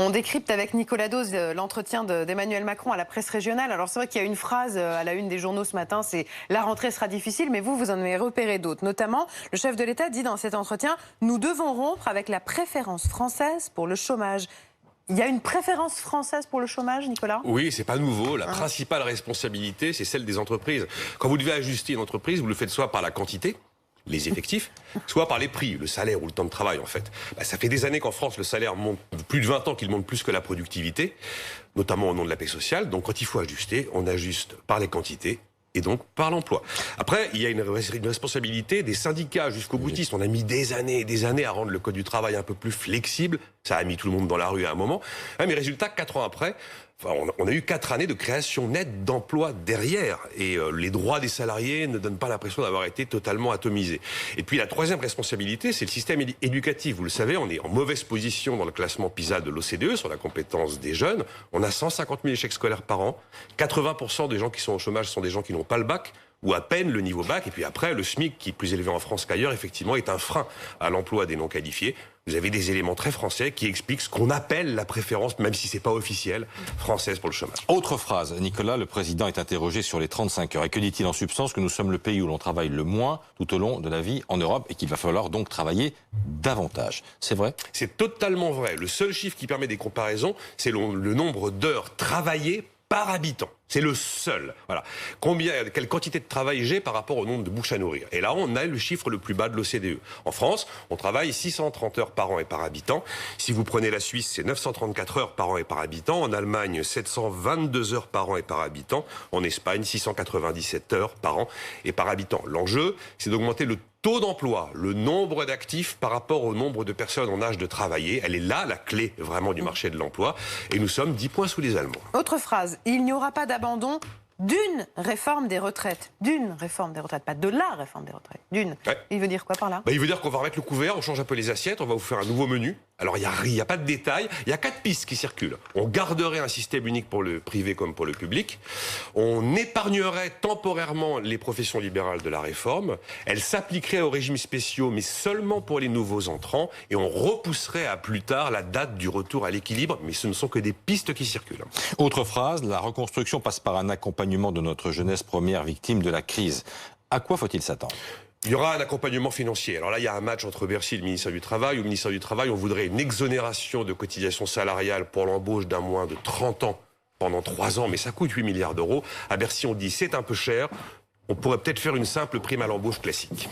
On décrypte avec Nicolas Dose l'entretien d'Emmanuel Macron à la presse régionale. Alors c'est vrai qu'il y a une phrase à la une des journaux ce matin, c'est « La rentrée sera difficile », mais vous en avez repéré d'autres. Notamment, le chef de l'État dit dans cet entretien « Nous devons rompre avec la préférence française pour le chômage ». Il y a une préférence française pour le chômage, Nicolas? Oui, c'est pas nouveau. La principale responsabilité, c'est celle des entreprises. Quand vous devez ajuster une entreprise, vous le faites soit par la quantité, les effectifs, soit par les prix, le salaire ou le temps de travail en fait. Ça fait des années qu'en France, le salaire monte, plus de 20 ans qu'il monte plus que la productivité, notamment au nom de la paix sociale. Donc quand il faut ajuster, on ajuste par les quantités et donc par l'emploi. Après, il y a une responsabilité des syndicats jusqu'au boutiste. On a mis des années et des années à rendre le code du travail un peu plus flexible. Ça a mis tout le monde dans la rue à un moment. Mais résultat, 4 ans après, on a eu 4 années de création nette d'emplois derrière. Et les droits des salariés ne donnent pas l'impression d'avoir été totalement atomisés. Et puis la troisième responsabilité, c'est le système éducatif. Vous le savez, on est en mauvaise position dans le classement PISA de l'OCDE sur la compétence des jeunes. On a 150 000 échecs scolaires par an. 80% des gens qui sont au chômage sont des gens qui n'ont pas le bac, ou à peine le niveau bac. Et puis après, le SMIC, qui est plus élevé en France qu'ailleurs, effectivement, est un frein à l'emploi des non qualifiés. Vous avez des éléments très français qui expliquent ce qu'on appelle la préférence, même si c'est pas officiel, française pour le chômage. Autre phrase, Nicolas, le président est interrogé sur les 35 heures. Et que dit-il en substance? Que nous sommes le pays où l'on travaille le moins tout au long de la vie en Europe et qu'il va falloir donc travailler davantage. C'est vrai? C'est totalement vrai. Le seul chiffre qui permet des comparaisons, c'est le nombre d'heures travaillées par habitant. C'est le seul. Voilà. Quelle quantité de travail j'ai par rapport au nombre de bouches à nourrir. Et là, on a le chiffre le plus bas de l'OCDE. En France, on travaille 630 heures par an et par habitant. Si vous prenez la Suisse, c'est 934 heures par an et par habitant. En Allemagne, 722 heures par an et par habitant. En Espagne, 697 heures par an et par habitant. L'enjeu, c'est d'augmenter le taux d'emploi, le nombre d'actifs par rapport au nombre de personnes en âge de travailler. Elle est là, la clé vraiment du marché de l'emploi. Et nous sommes 10 points sous les Allemands. Autre phrase, il n'y aura pas d'abandon d'une réforme des retraites. D'une réforme des retraites, pas de la réforme des retraites. D'une. Ouais. Il veut dire quoi par là? Il veut dire qu'on va remettre le couvert, on change un peu les assiettes, on va vous faire un nouveau menu. Alors il n'y a pas de détails, il y a 4 pistes qui circulent. On garderait un système unique pour le privé comme pour le public. On épargnerait temporairement les professions libérales de la réforme. Elle s'appliquerait aux régimes spéciaux, mais seulement pour les nouveaux entrants. Et on repousserait à plus tard la date du retour à l'équilibre. Mais ce ne sont que des pistes qui circulent. Autre phrase, la reconstruction passe par un accompagnement de notre jeunesse première victime de la crise. À quoi faut-il s'attendre? Il y aura un accompagnement financier. Alors là, il y a un match entre Bercy et le ministère du Travail. Au ministère du Travail, on voudrait une exonération de cotisation salariale pour l'embauche d'un moins de 30 ans pendant 3 ans, mais ça coûte 8 milliards d'euros. À Bercy, on dit c'est un peu cher. On pourrait peut-être faire une simple prime à l'embauche classique.